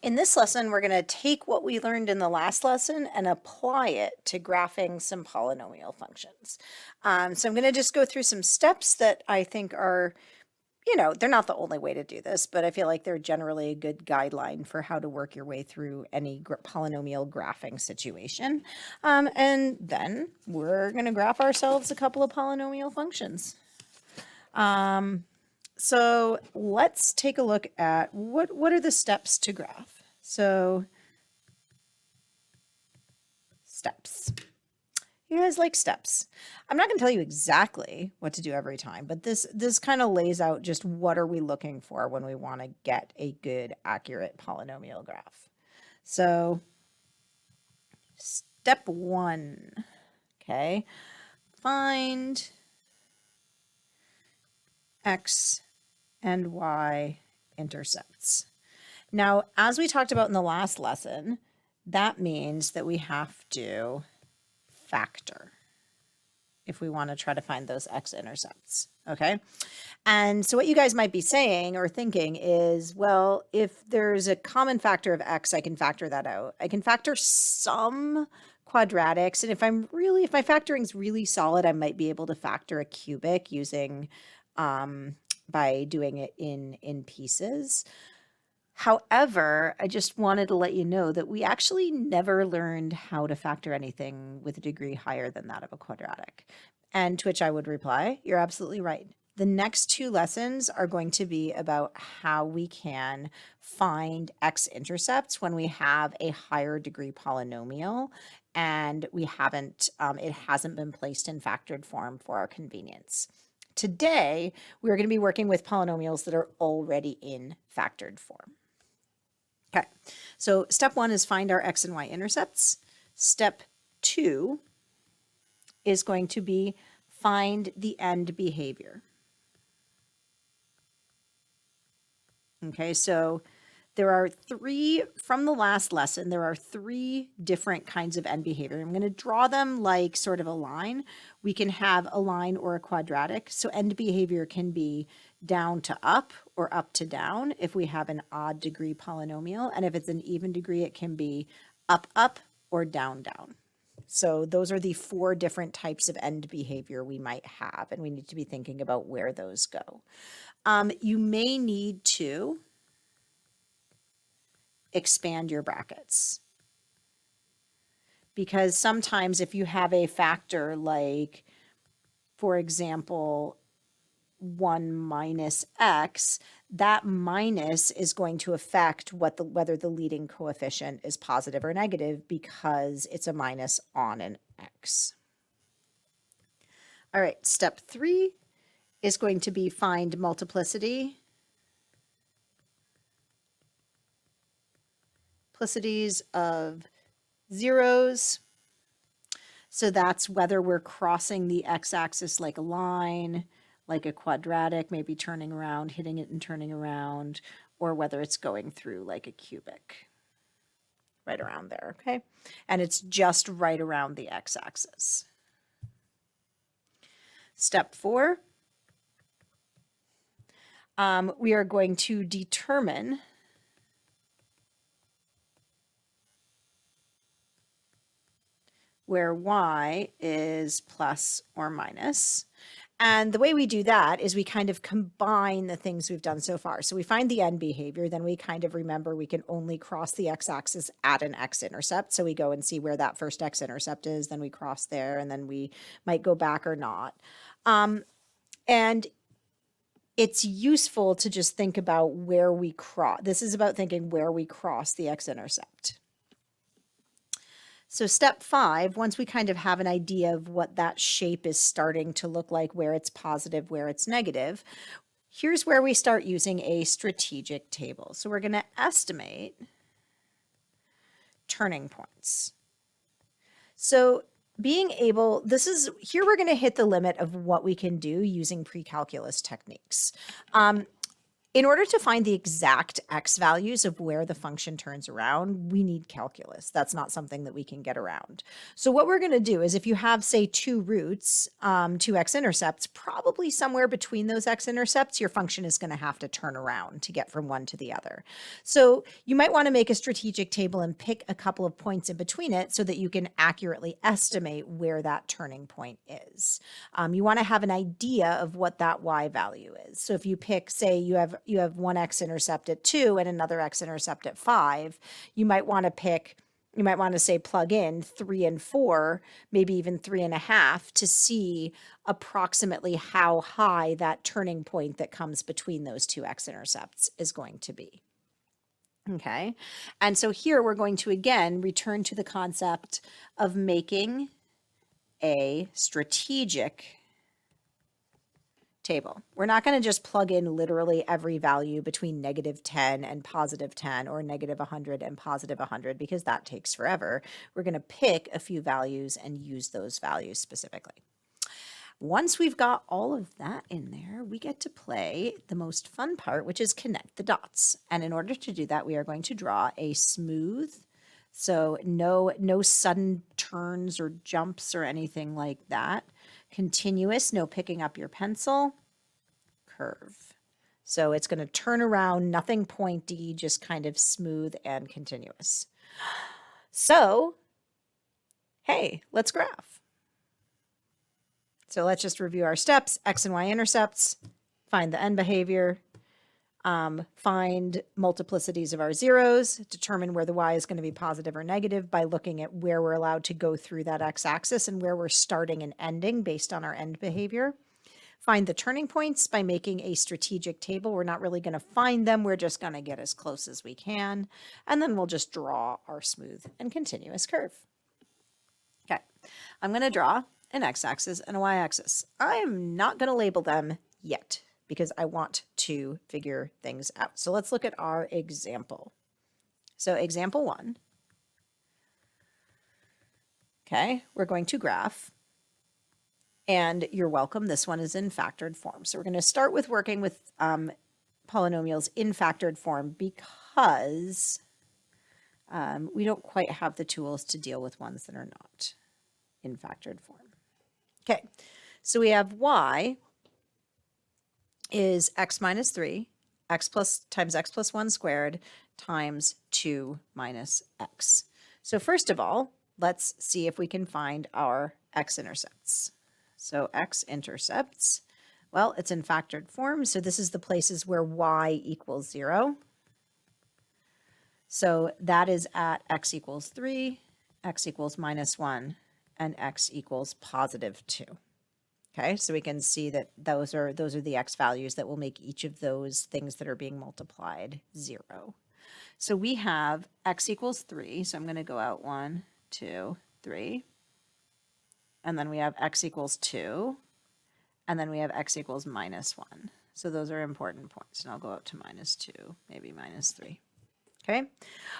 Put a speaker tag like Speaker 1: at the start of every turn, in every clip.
Speaker 1: In this lesson, we're going to take what we learned in the last lesson and apply it to graphing some polynomial functions. So I'm going to just go through some steps that I think are, they're not the only way to do this, but I feel like they're generally a good guideline for how to work your way through any polynomial graphing situation. And then we're going to graph ourselves a couple of polynomial functions. So let's take a look at what are the steps to graph. So steps. You guys like steps. I'm not going to tell you exactly what to do every time, but this kind of lays out just what are we looking for when we want to get a good, accurate polynomial graph. So step 1, okay, find x and y intercepts. Now, as we talked about in the last lesson, that means that we have to factor if we want to try to find those x-intercepts, okay? And so what you guys might be saying or thinking is, well, if there's a common factor of x, I can factor that out. I can factor some quadratics, and if my factoring's really solid, I might be able to factor a cubic using by doing it in pieces. However, I just wanted to let you know that we actually never learned how to factor anything with a degree higher than that of a quadratic. And to which I would reply, you're absolutely right. The next 2 lessons are going to be about how we can find x-intercepts when we have a higher degree polynomial and we haven't, it hasn't been placed in factored form for our convenience. Today, we're going to be working with polynomials that are already in factored form. Okay, so step 1 is find our x and y intercepts. Step 2 is going to be find the end behavior. Okay, so there are 3, from the last lesson, there are 3 different kinds of end behavior. I'm going to draw them like sort of a line. We can have a line or a quadratic. So end behavior can be down to up or up to down if we have an odd degree polynomial. And if it's an even degree, it can be up, up, or down, down. So those are the 4 different types of end behavior we might have, and we need to be thinking about where those go. You may need to expand your brackets, because sometimes if you have a factor like, for example, 1 minus x, that minus is going to affect whether the leading coefficient is positive or negative because it's a minus on an x. All right, step 3 is going to be find multiplicities of zeros. So that's whether we're crossing the x-axis like a line, like a quadratic, maybe turning around, hitting it and turning around, or whether it's going through like a cubic, right around there, okay? And it's just right around the x-axis. Step 4, we are going to determine where y is plus or minus. And the way we do that is we kind of combine the things we've done so far. So we find the end behavior, then we kind of remember we can only cross the x-axis at an x-intercept. So we go and see where that first x-intercept is, then we cross there, and then we might go back or not. And it's useful to just think about where we cross. This is about thinking where we cross the x-intercept. So step 5, once we kind of have an idea of what that shape is starting to look like, where it's positive, where it's negative, here's where we start using a strategic table. So we're going to estimate turning points. So being able, here we're going to hit the limit of what we can do using pre-calculus techniques. In order to find the exact x values of where the function turns around, we need calculus. That's not something that we can get around. So what we're going to do is if you have, say, two roots, two x-intercepts, probably somewhere between those x-intercepts, your function is going to have to turn around to get from one to the other. So you might want to make a strategic table and pick a couple of points in between it so that you can accurately estimate where that turning point is. You want to have an idea of what that y value is. So if you pick, say, you have one x-intercept at 2 and another x-intercept at 5, you might want to say plug in 3 and 4, maybe even 3.5 to see approximately how high that turning point that comes between those two x-intercepts is going to be. Okay, and so here we're going to again return to the concept of making a strategic table. We're not going to just plug in literally every value between -10 and +10 or -100 and +100 because that takes forever. We're going to pick a few values and use those values specifically. Once we've got all of that in there, we get to play the most fun part, which is connect the dots. And in order to do that, we are going to draw a smooth, so no sudden turns or jumps or anything like that. Continuous, no picking up your pencil, curve. So it's going to turn around, nothing pointy, just kind of smooth and continuous. So, hey, let's graph. So let's just review our steps, x and y intercepts, find the end behavior, find multiplicities of our zeros, determine where the y is going to be positive or negative by looking at where we're allowed to go through that x-axis and where we're starting and ending based on our end behavior. Find the turning points by making a strategic table. We're not really going to find them. We're just going to get as close as we can. And then we'll just draw our smooth and continuous curve. Okay, I'm going to draw an x-axis and a y-axis. I am not going to label them yet because I want to figure things out. So let's look at our example. So example 1. Okay, we're going to graph. And you're welcome, this one is in factored form. So we're going to start with working with polynomials in factored form because we don't quite have the tools to deal with ones that are not in factored form. Okay, so we have y is x minus 3, x plus times x plus 1 squared times 2 minus x. So first of all, let's see if we can find our x-intercepts. So x-intercepts, well, it's in factored form, so this is the places where y equals 0. So that is at x equals 3, x equals minus 1, and x equals positive 2. Okay, so we can see that those are the x values that will make each of those things that are being multiplied 0. So we have x equals 3, so I'm going to go out 1, 2, 3. And then we have x equals 2, and then we have x equals minus 1. So those are important points, and I'll go up to minus 2, maybe minus 3. Okay,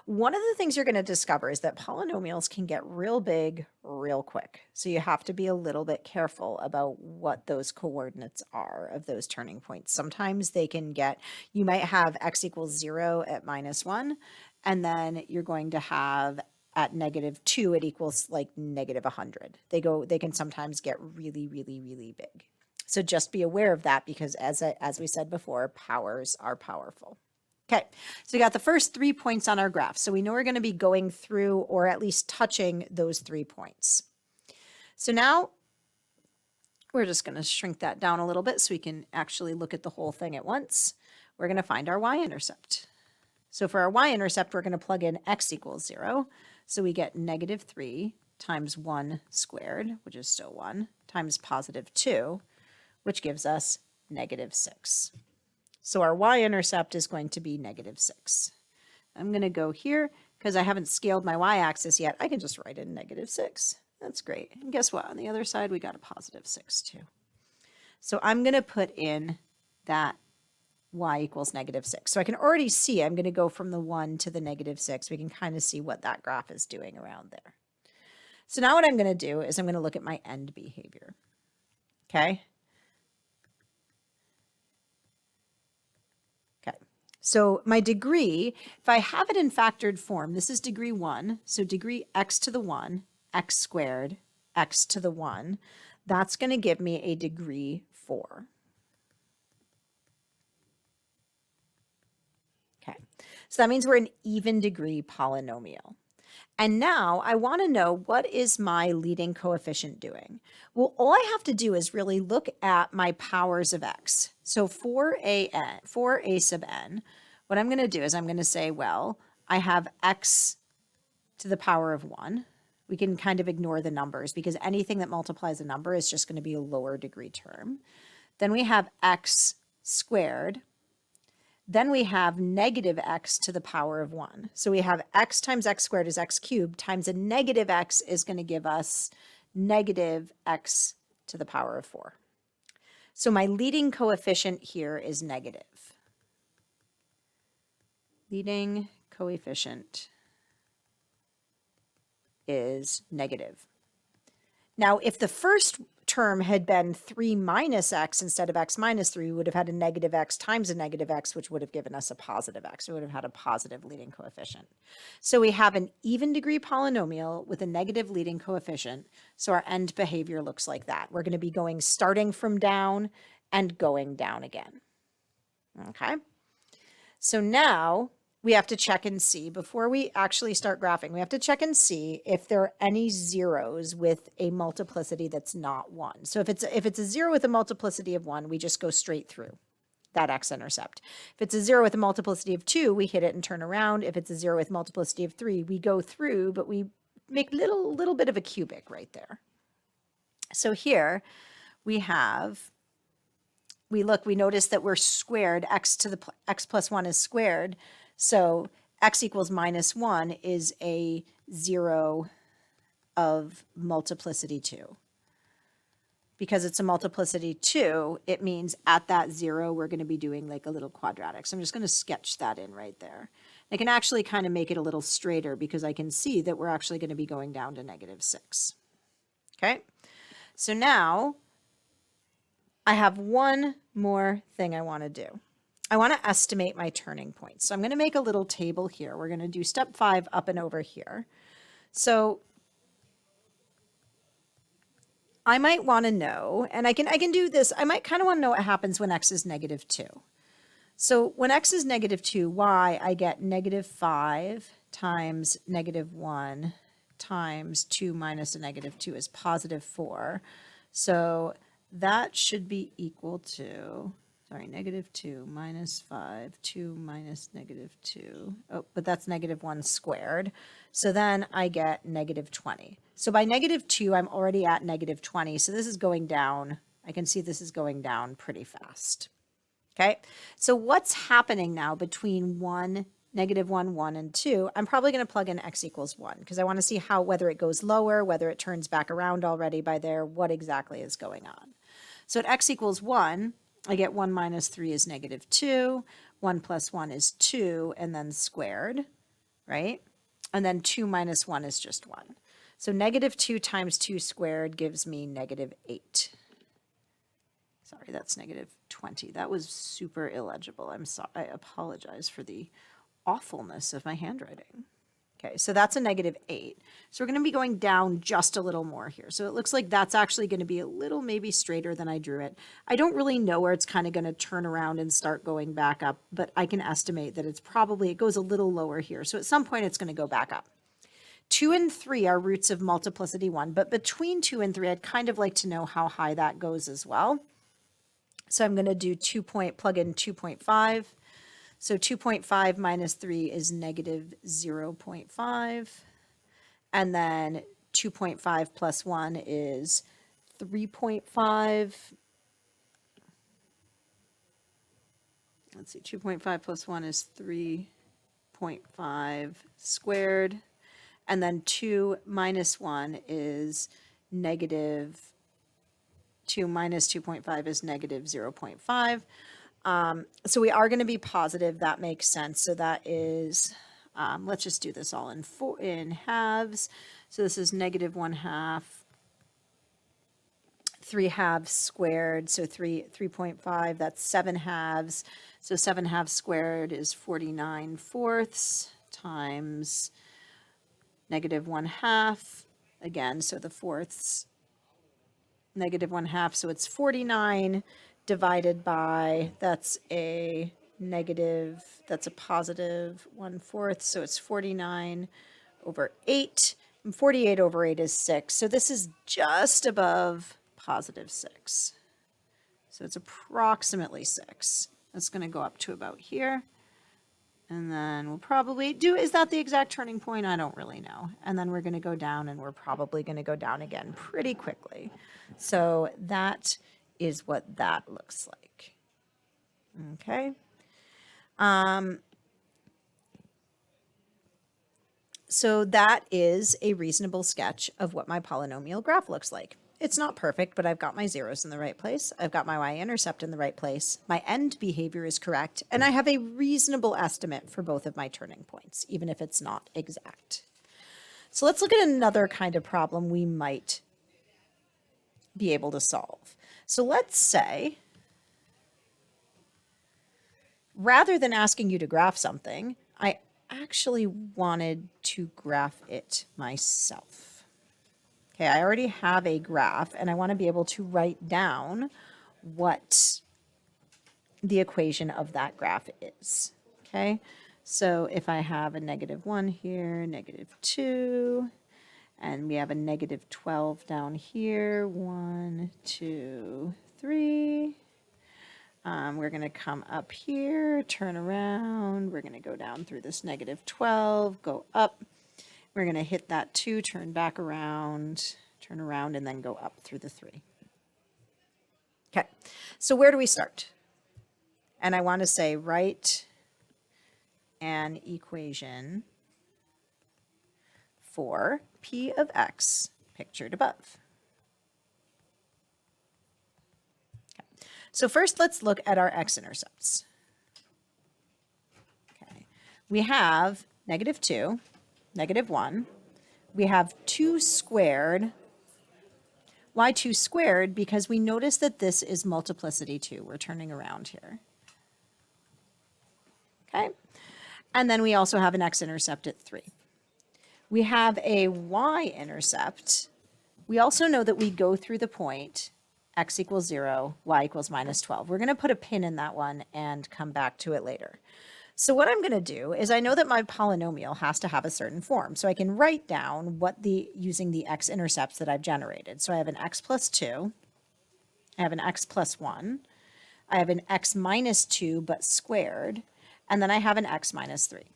Speaker 1: one of the things you're going to discover is that polynomials can get real big real quick. So you have to be a little bit careful about what those coordinates are of those turning points. Sometimes they can get, you might have x equals 0 at minus 1, and then you're going to have at -2, it equals like -100. They can sometimes get really, really, really big. So just be aware of that because as we said before, powers are powerful. Okay, so we got the first 3 points on our graph. So we know we're going to be going through or at least touching those 3 points. So now we're just going to shrink that down a little bit so we can actually look at the whole thing at once. We're going to find our y-intercept. So for our y-intercept, we're going to plug in x equals 0. So we get -3 times 1 squared, which is still 1, times positive 2, which gives us -6. So our y-intercept is going to be -6. I'm going to go here because I haven't scaled my y-axis yet. I can just write in -6. That's great. And guess what? On the other side, we got a +6 too. So I'm going to put in that y equals -6. So I can already see I'm going to go from the 1 to the -6. We can kind of see what that graph is doing around there. So now what I'm going to do is I'm going to look at my end behavior. Okay. So my degree, if I have it in factored form, this is degree 1. So degree x to the 1, x squared, x to the 1. That's going to give me a degree 4. Okay, so that means we're an even degree polynomial. And now I want to know, what is my leading coefficient doing? Well, all I have to do is really look at my powers of x. So for a sub n, what I'm going to do is I'm going to say, well, I have x to the power of 1. We can kind of ignore the numbers because anything that multiplies a number is just going to be a lower degree term. Then we have x squared. Then we have negative x to the power of 1. So we have x times x squared is x cubed times a negative x is going to give us negative x to the power of 4. So my leading coefficient here is negative. Leading coefficient is negative. Now, if the first term had been 3 minus x instead of x minus 3, we would have had a negative x times a negative x, which would have given us a positive x. We would have had a positive leading coefficient. So we have an even degree polynomial with a negative leading coefficient. So our end behavior looks like that. We're going to be starting from down and going down again. Okay. So now we have to check and see, before we actually start graphing, we have to check and see if there are any zeros with a multiplicity that's not 1. So if it's a 0 with a multiplicity of 1, we just go straight through that x-intercept. If it's a 0 with a multiplicity of 2, we hit it and turn around. If it's a 0 with multiplicity of 3, we go through, but we make little bit of a cubic right there. So here we have, we notice that we're squared, x plus 1 is squared. So x equals minus 1 is a 0 of multiplicity 2. Because it's a multiplicity 2, it means at that 0, we're going to be doing like a little quadratic. So I'm just going to sketch that in right there. I can actually kind of make it a little straighter because I can see that we're actually going to be going down to negative 6. Okay, so now I have one more thing I want to do. I want to estimate my turning point. So I'm going to make a little table here. We're going to do step 5 up and over here. So I might want to know, and I can do this, I might kind of want to know what happens when x is negative 2. So when x is negative 2, y, I get negative 5 times negative 1 times 2 minus a negative 2 is positive 4. So that should be equal to, negative 2 minus 5, 2 minus negative 2. Oh, but that's negative 1 squared. So then I get negative 20. So by negative 2, I'm already at negative 20. So this is going down. I can see this is going down pretty fast. Okay, so what's happening now between negative 1, 1, and 2? I'm probably going to plug in x equals 1 because I want to see whether it goes lower, whether it turns back around already by there, what exactly is going on. So at x equals 1, I get 1 minus 3 is negative 2, 1 plus 1 is 2, and then squared, right? And then 2 minus 1 is just 1. So negative 2 times 2 squared gives me negative 8. Sorry, that's negative 20. That was super illegible. I'm sorry. I apologize for the awfulness of my handwriting. Okay, so that's a negative 8. So we're going to be going down just a little more here. So it looks like that's actually going to be a little maybe straighter than I drew it. I don't really know where it's kind of going to turn around and start going back up, but I can estimate that it goes a little lower here. So at some point it's going to go back up. 2 and 3 are roots of multiplicity 1, but between 2 and 3, I'd kind of like to know how high that goes as well. So I'm going to do plug in 2.5. So 2.5 minus 3 is negative 0.5. And then 2.5 plus 1 is 3.5. Let's see, 2.5 plus 1 is 3.5 squared. And then 2 minus 1 is negative 2 minus 2.5 is negative 0.5. So we are going to be positive. That makes sense. So that is, let's just do this all in halves. So this is negative 1/2, 3 halves squared, so 3.5, that's 7 halves. So 7 halves squared is 49 fourths times negative 1 half. Again, so the fourths, negative 1 half, so it's 49 divided by, that's a positive 1/4, so it's 49 over 8. And 48 over 8 is 6. So this is just above positive 6. So it's approximately 6. That's going to go up to about here. And then we'll probably do, is that the exact turning point? I don't really know. And then we're going to go down, and we're probably going to go down again pretty quickly. So that is what that looks like. Okay. So that is a reasonable sketch of what my polynomial graph looks like. It's not perfect, but I've got my zeros in the right place. I've got my y-intercept in the right place. My end behavior is correct, and I have a reasonable estimate for both of my turning points, even if it's not exact. So let's look at another kind of problem we might be able to solve. So let's say, rather than asking you to graph something, I actually wanted to graph it myself. Okay, I already have a graph, and I want to be able to write down what the equation of that graph is. Okay, so if I have a -1 here, -2, and we have a -12 down here, 1, 2, 3. We're going to come up here, turn around. We're going to go down through this -12, go up. We're going to hit that 2, turn back around, turn around, and then go up through the 3. Okay, so where do we start? And I want to say write an equation for p of x pictured above. So first, let's look at our x-intercepts. Okay, we have -2, -1. We have 2 squared. Why 2 squared? Because we notice that this is multiplicity 2. We're turning around here. Okay, and then we also have an x-intercept at 3. We have a y-intercept. We also know that we go through the point x equals 0, y equals -12. We're going to put a pin in that one and come back to it later. So what I'm going to do is I know that my polynomial has to have a certain form. So I can write down using the x-intercepts that I've generated. So I have an x plus 2. I have an x plus 1. I have an x minus 2, but squared. And then I have an x minus 3.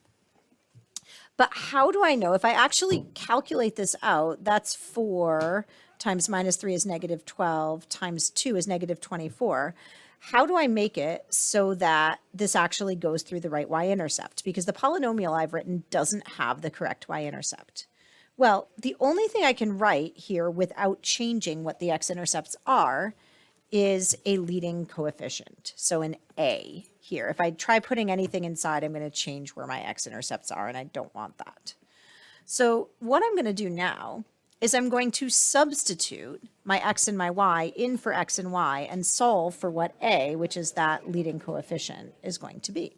Speaker 1: But how do I know? If I actually calculate this out, that's 4 times -3 is -12 times 2 is -24. How do I make it so that this actually goes through the right y-intercept? Because the polynomial I've written doesn't have the correct y-intercept. Well, the only thing I can write here without changing what the x-intercepts are is a leading coefficient. So an a here. If I try putting anything inside, I'm going to change where my x-intercepts are, and I don't want that. So what I'm going to do now is I'm going to substitute my x and my y in for x and y and solve for what a, which is that leading coefficient, is going to be.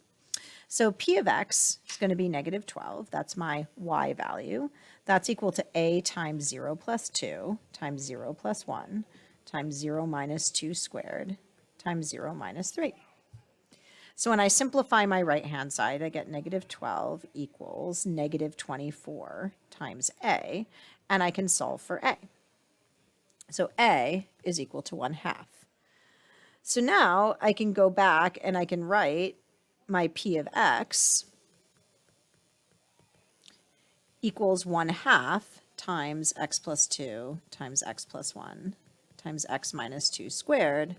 Speaker 1: So p of x is going to be -12. That's my y value. That's equal to a times 0 plus 2 times 0 plus 1 times 0 minus 2 squared times 0 minus 3. So when I simplify my right-hand side, I get -12 equals -24 times a, and I can solve for a. So a is equal to 1/2. So now I can go back and I can write my p of x equals 1/2 times x plus 2 times x plus 1 times x minus 2 squared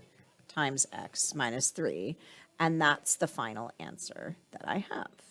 Speaker 1: times x minus 3. And that's the final answer that I have.